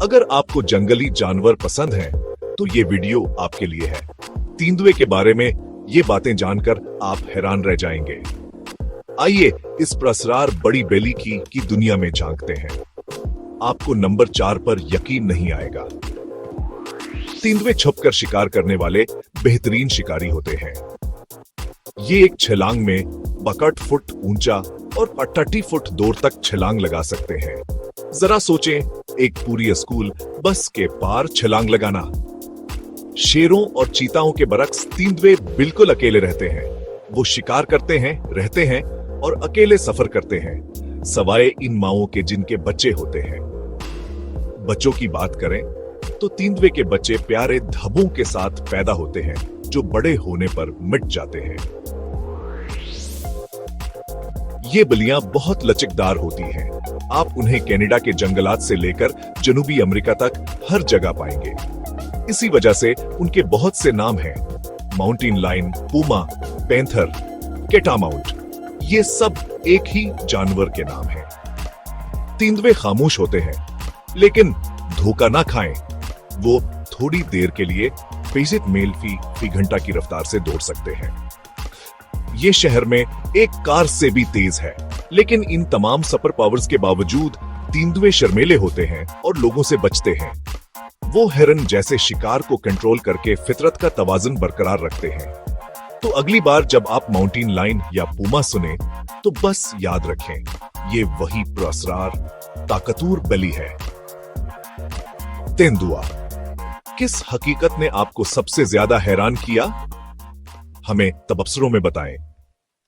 अगर आपको जंगली जानवर पसंद हैं, तो ये वीडियो आपके लिए है। तेंदुए के बारे में ये बातें जानकर आप हैरान रह जाएंगे। आइए इस प्रसरार बड़ी बेली की दुनिया में झांकते हैं। आपको नंबर 4 पर यकीन नहीं आएगा। तेंदुए छुपकर शिकार करने वाले बेहतरीन शिकारी होते हैं। ये एक छलांग में 62 फुट ऊंचा और 38 फुट दूर तक छलांग लगा सकते हैं। जरा सोचें, एक पूरी स्कूल बस के पार छलांग लगाना। शेरों और चीताओं के बरक्स तेंदुए बिल्कुल अकेले रहते हैं। वो शिकार करते हैं, रहते हैं और अकेले सफर करते हैं, सवाए इन माओं के जिनके बच्चे होते हैं। बच्चों की बात करें तो तेंदुए के बच्चे प्यारे धब्बों के साथ पैदा होते हैं, जो बड़े होने पर मिट जाते हैं। ये बलियां बहुत लचकदार होती हैं। आप उन्हें कनाडा के जंगलात से लेकर जनूबी अमेरिका तक हर जगह पाएंगे। इसी वजह से उनके बहुत से नाम हैं। माउंटेन लायन, पूमा, पैंथर, कैटामाउंट, ये सब एक ही जानवर के नाम हैं। तेंदुए खामोश होते हैं, लेकिन धोखा ना खाएं। वो थोड़ी देर के लिए 35 मील फी घंटा की रफ्तार से दौड़ सकते हैं। ये शहर में एक कार से भी तेज है, लेकिन इन तमाम सुपर पावर्स के बावजूद तेंदुए शर्मीले होते हैं और लोगों से बचते हैं। वो हिरन जैसे शिकार को कंट्रोल करके फितरत का तवाज़ुन बरकरार रखते हैं। तो अगली बार जब आप माउंटेन लायन या पूमा सुने, तो बस याद रखें, ये वही पुरअसरार ताकतवर बली है। तेंदुआ। किस हकीकत ने आपको सबसे ज्यादा हैरान किया? हमें तबसरों में बताएं।